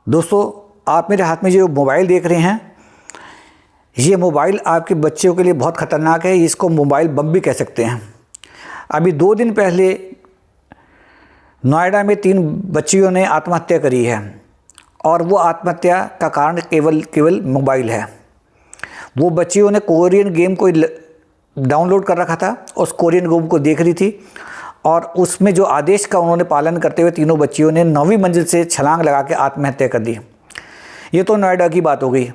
दोस्तों, आप मेरे हाथ में जो मोबाइल देख रहे हैं, ये मोबाइल आपके बच्चों के लिए बहुत ख़तरनाक है। इसको मोबाइल बम भी कह सकते हैं। अभी 2 दिन पहले नोएडा में 3 बच्चियों ने आत्महत्या करी है और वो आत्महत्या का कारण केवल मोबाइल है। वो बच्चियों ने कोरियन गेम को डाउनलोड कर रखा था, उस कोरियन गेम को देख रही थी और उसमें जो आदेश का उन्होंने पालन करते हुए तीनों बच्चियों ने 9वीं मंजिल से छलांग लगा के आत्महत्या कर दी। ये तो नोएडा की बात हो गई।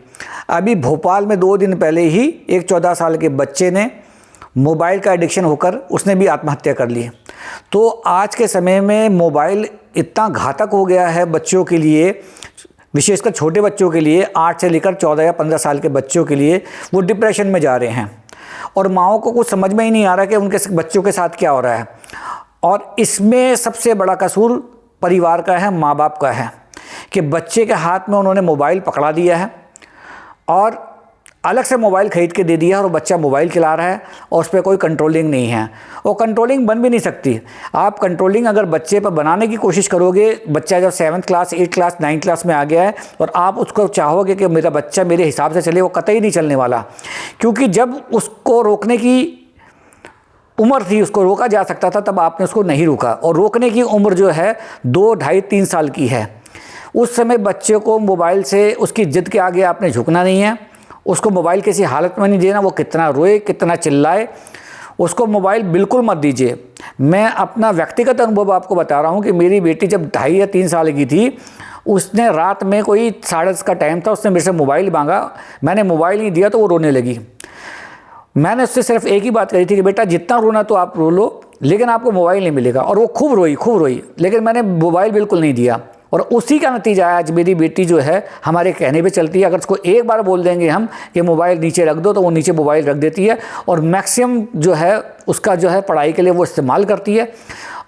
अभी भोपाल में 2 दिन पहले ही एक 14 साल के बच्चे ने मोबाइल का एडिक्शन होकर उसने भी आत्महत्या कर ली। तो आज के समय में मोबाइल इतना घातक हो गया है बच्चों के लिए, विशेषकर छोटे बच्चों के लिए, 8 से लेकर 14 या 15 साल के बच्चों के लिए। वो डिप्रेशन में जा रहे हैं और माँओं को कुछ समझ में ही नहीं आ रहा कि उनके बच्चों के साथ क्या हो रहा है। और इसमें सबसे बड़ा कसूर परिवार का है, माँ बाप का है कि बच्चे के हाथ में उन्होंने मोबाइल पकड़ा दिया है और अलग से मोबाइल ख़रीद के दे दिया है और बच्चा मोबाइल चला रहा है और उस पर कोई कंट्रोलिंग नहीं है। और कंट्रोलिंग बन भी नहीं सकती। आप कंट्रोलिंग अगर बच्चे पर बनाने की कोशिश करोगे, बच्चा जब 7th class, 8th class, 9th class में आ गया है और आप उसको चाहोगे कि मेरा बच्चा मेरे हिसाब से चले, वो कतई नहीं चलने वाला। क्योंकि जब उसको रोकने की उम्र थी, उसको रोका जा सकता था, तब आपने उसको नहीं रोका। और रोकने की उम्र जो है 2, ढाई, 3 साल की है। उस समय बच्चे को मोबाइल से उसकी जिद के आगे आपने झुकना नहीं है। उसको मोबाइल किसी हालत में नहीं देना, वो कितना रोए, कितना चिल्लाए, उसको मोबाइल बिल्कुल मत दीजिए। मैं अपना व्यक्तिगत अनुभव आपको बता रहा हूँ कि मेरी बेटी जब 2.5 या 3 साल की थी, उसने रात में कोई 10:30 का टाइम था, उसने मेरे से मोबाइल मांगा। मैंने मोबाइल नहीं दिया तो वो रोने लगी। मैंने उससे सिर्फ एक ही बात कही थी कि बेटा जितना रोना तो आप रो लो, लेकिन आपको मोबाइल नहीं मिलेगा। और वो खूब रोई, लेकिन मैंने मोबाइल बिल्कुल नहीं दिया। और उसी का नतीजा है आज मेरी बेटी जो है हमारे कहने पे चलती है। अगर उसको एक बार बोल देंगे हम कि मोबाइल नीचे रख दो, तो वो नीचे मोबाइल रख देती है और मैक्सिमम जो है उसका जो है पढ़ाई के लिए वो इस्तेमाल करती है।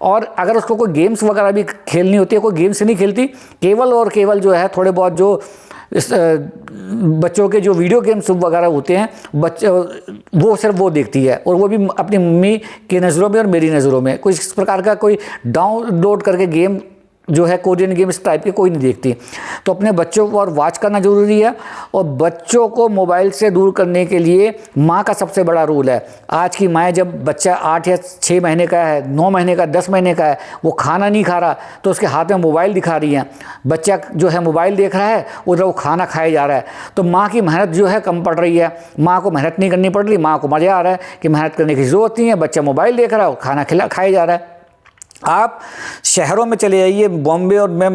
और अगर उसको कोई गेम्स वगैरह भी खेलनी होती है, कोई गेम्स नहीं खेलती, केवल और केवल जो है थोड़े बहुत जो बच्चों के जो वीडियो गेम्स वगैरह होते हैं, वो सिर्फ वो देखती है। और वो भी अपनी मम्मी की नज़रों में और मेरी नज़रों में। कोई इस प्रकार का कोई डाउनलोड करके गेम जो है कोरियन गेम इस टाइप के कोई नहीं देखती। तो अपने बच्चों को और वॉच करना ज़रूरी है। और बच्चों को मोबाइल से दूर करने के लिए माँ का सबसे बड़ा रोल है। आज की माएँ, जब बच्चा 8 या 6 महीने का है, 9 महीने का, 10 महीने का है, वो खाना नहीं खा रहा तो उसके हाथ में मोबाइल दिखा रही हैं। बच्चा जो है मोबाइल देख रहा है, उधर वो खाना खाया जा रहा है। तो माँ की मेहनत जो है कम पड़ रही है। माँ को मेहनत नहीं करनी पड़ रही, माँ को मज़ा आ रहा है कि मेहनत करने की ज़रूरत नहीं है, बच्चा मोबाइल देख रहा है और खाना खाया जा रहा है। आप शहरों में चले जाइए, बॉम्बे और मैं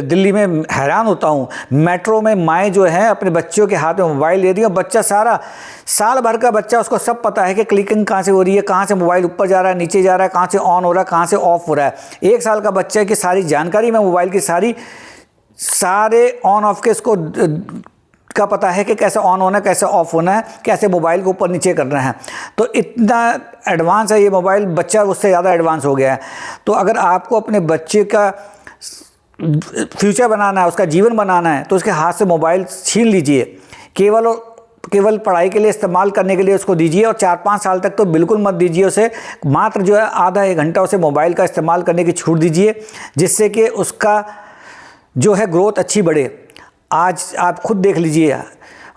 दिल्ली में हैरान होता हूँ। मेट्रो में माएँ जो हैं अपने बच्चों के हाथ में मोबाइल दे दी और बच्चा सारा साल भर का बच्चा, उसको सब पता है कि क्लिकिंग कहाँ से हो रही है, कहाँ से मोबाइल ऊपर जा रहा है, नीचे जा रहा है, कहाँ से ऑन हो रहा है, कहाँ से ऑफ हो रहा है। 1 साल का बच्चा की सारी जानकारी में मोबाइल की सारे ऑन ऑफ के इसको का पता है कि कैसे ऑन होना है, कैसे ऑफ होना है, कैसे मोबाइल को ऊपर नीचे करना है। तो इतना एडवांस है ये मोबाइल, बच्चा उससे ज़्यादा एडवांस हो गया है। तो अगर आपको अपने बच्चे का फ्यूचर बनाना है, उसका जीवन बनाना है, तो उसके हाथ से मोबाइल छीन लीजिए। केवल पढ़ाई के लिए इस्तेमाल करने के लिए उसको दीजिए और 4-5 साल तक तो बिल्कुल मत दीजिए उसे। मात्र जो है आधा 1 घंटा उसे मोबाइल का इस्तेमाल करने की छूट दीजिए, जिससे कि उसका जो है ग्रोथ अच्छी बढ़े। आज आप खुद देख लीजिए,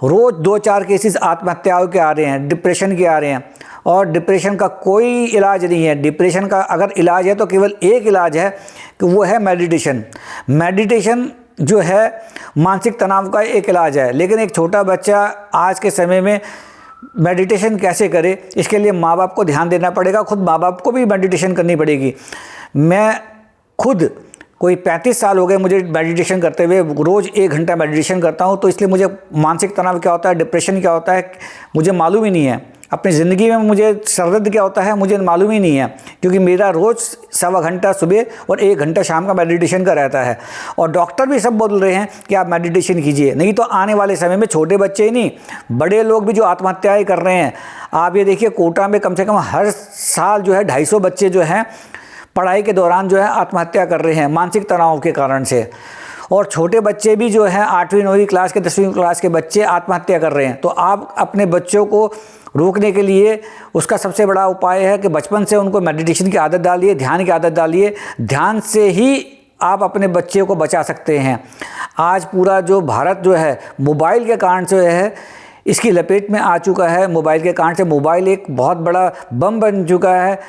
रोज़ 2-4 केसेस आत्महत्याओं के आ रहे हैं, डिप्रेशन के आ रहे हैं। और डिप्रेशन का कोई इलाज नहीं है। डिप्रेशन का अगर इलाज है तो केवल एक इलाज है कि वो है मेडिटेशन। मेडिटेशन जो है मानसिक तनाव का एक इलाज है। लेकिन एक छोटा बच्चा आज के समय में मेडिटेशन कैसे करे, इसके लिए माँ बाप को ध्यान देना पड़ेगा। खुद माँ बाप को भी मेडिटेशन करनी पड़ेगी। मैं खुद कोई 35 साल हो गए मुझे मेडिटेशन करते हुए, रोज़ 1 घंटा मेडिटेशन करता हूँ। तो इसलिए मुझे मानसिक तनाव क्या होता है, डिप्रेशन क्या होता है, मुझे मालूम ही नहीं है। अपनी ज़िंदगी में मुझे सरदर्द क्या होता है, मुझे मालूम ही नहीं है। क्योंकि मेरा रोज़ 1.25 घंटा सुबह और 1 घंटा शाम का मेडिटेशन का रहता है। और डॉक्टर भी सब बोल रहे हैं कि आप मेडिटेशन कीजिए, नहीं तो आने वाले समय में छोटे बच्चे ही नहीं, बड़े लोग भी जो आत्महत्याएँ कर रहे हैं। आप ये देखिए, कोटा में कम से कम हर साल जो है 250 बच्चे जो हैं पढ़ाई के दौरान जो है आत्महत्या कर रहे हैं मानसिक तनाव के कारण से। और छोटे बच्चे भी जो हैं 8वीं 9वीं क्लास के 10वीं क्लास के बच्चे आत्महत्या कर रहे हैं। तो आप अपने बच्चों को रोकने के लिए उसका सबसे बड़ा उपाय है कि बचपन से उनको मेडिटेशन की आदत डालिए, ध्यान की आदत डालिए। ध्यान से ही आप अपने बच्चे को बचा सकते हैं। आज पूरा जो भारत जो है मोबाइल के कारण से है इसकी लपेट में आ चुका है। मोबाइल के कारण से मोबाइल एक बहुत बड़ा बम बन चुका है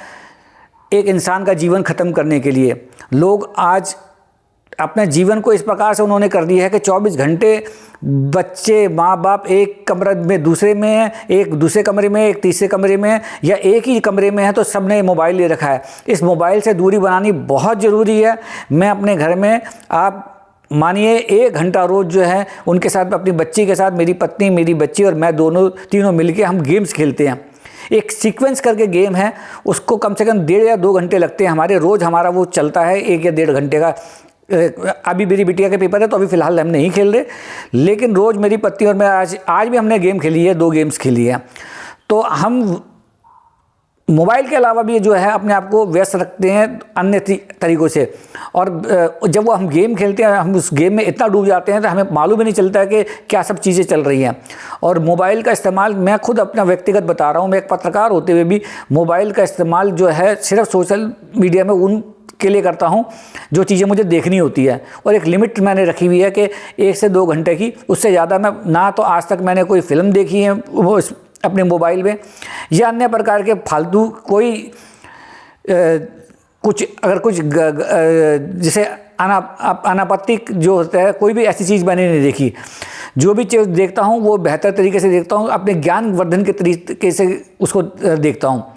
एक इंसान का जीवन ख़त्म करने के लिए। लोग आज अपने जीवन को इस प्रकार से उन्होंने कर दिया है कि 24 घंटे बच्चे माँ बाप एक कमरे में दूसरे में है, एक दूसरे कमरे में, एक तीसरे कमरे में या एक ही कमरे में है, तो सब ने मोबाइल ले रखा है। इस मोबाइल से दूरी बनानी बहुत ज़रूरी है। मैं अपने घर में आप मानिए 1 घंटा रोज़ जो है उनके साथ, अपनी बच्ची के साथ, मेरी पत्नी, मेरी बच्ची और मैं दोनों तीनों मिलके हम गेम्स खेलते हैं। एक सीक्वेंस करके गेम है, उसको कम से कम 1.5 या 2 घंटे लगते हैं हमारे, रोज़ हमारा वो चलता है 1 या 1.5 घंटे का। अभी मेरी बिटिया के पेपर है तो अभी फ़िलहाल हम नहीं खेल रहे, लेकिन रोज़ मेरी पत्नी और मैं आज भी हमने गेम खेली है, 2 गेम्स खेली है। तो हम मोबाइल के अलावा भी जो है अपने आप को व्यस्त रखते हैं अन्य तरीक़ों से, और जब वो हम गेम खेलते हैं हम उस गेम में इतना डूब जाते हैं तो हमें मालूम ही नहीं चलता है कि क्या सब चीज़ें चल रही हैं। और मोबाइल का इस्तेमाल, मैं खुद अपना व्यक्तिगत बता रहा हूँ, मैं एक पत्रकार होते हुए भी मोबाइल का इस्तेमाल जो है सिर्फ सोशल मीडिया में उन के लिए करता हूँ जो चीज़ें मुझे देखनी होती है, और एक लिमिट मैंने रखी हुई है कि 1 से 2 घंटे की, उससे ज़्यादा मैं ना तो आज तक मैंने कोई फ़िल्म देखी है वो अपने मोबाइल में, या अन्य प्रकार के फालतू कोई कुछ अगर कुछ जैसे अनापत्तिक जो होता है, कोई भी ऐसी चीज़ मैंने नहीं देखी। जो भी चीज़ देखता हूँ वो बेहतर तरीके से देखता हूँ, अपने ज्ञान वर्धन के तरीके से उसको देखता हूँ।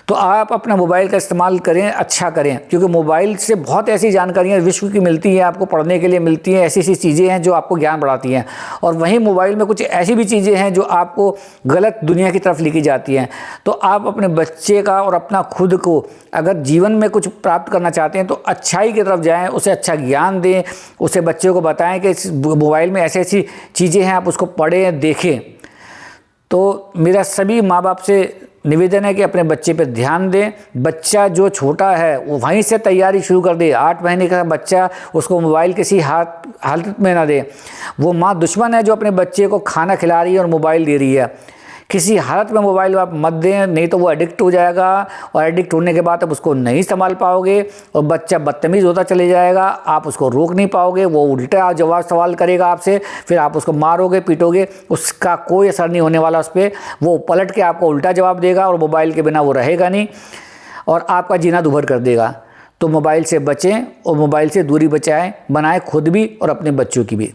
तो आप अपना मोबाइल का इस्तेमाल करें, अच्छा करें, क्योंकि मोबाइल से बहुत ऐसी जानकारियाँ विश्व की मिलती हैं, आपको पढ़ने के लिए मिलती हैं, ऐसी ऐसी चीज़ें हैं जो आपको ज्ञान बढ़ाती हैं। और वहीं मोबाइल में कुछ ऐसी भी चीज़ें हैं जो आपको गलत दुनिया की तरफ लेके जाती हैं। तो आप अपने बच्चे का और अपना खुद को अगर जीवन में कुछ प्राप्त करना चाहते हैं तो अच्छाई की तरफ जाएँ, उसे अच्छा ज्ञान दें, उसे बच्चे को बताएँ कि इस मोबाइल में ऐसी ऐसी चीज़ें हैं, आप उसको पढ़ें, देखें। तो मेरा सभी माँ बाप से निवेदन है कि अपने बच्चे पर ध्यान दें। बच्चा जो छोटा है वो वहीं से तैयारी शुरू कर दे। 8 महीने का बच्चा, उसको मोबाइल किसी हालत में ना दे। वो माँ दुश्मन है जो अपने बच्चे को खाना खिला रही है और मोबाइल दे रही है। किसी हालत में मोबाइल आप मत दें, नहीं तो वो एडिक्ट हो जाएगा, और एडिक्ट होने के बाद आप उसको नहीं संभाल पाओगे और बच्चा बदतमीज़ होता चले जाएगा। आप उसको रोक नहीं पाओगे, वो उल्टा जवाब सवाल करेगा आपसे, फिर आप उसको मारोगे, पीटोगे, उसका कोई असर नहीं होने वाला उस पर। वो पलट के आपको उल्टा जवाब देगा और मोबाइल के बिना वो रहेगा नहीं और आपका जीना दुभर कर देगा। तो मोबाइल से बचें और मोबाइल से दूरी बनाएं, खुद भी और अपने बच्चों की भी।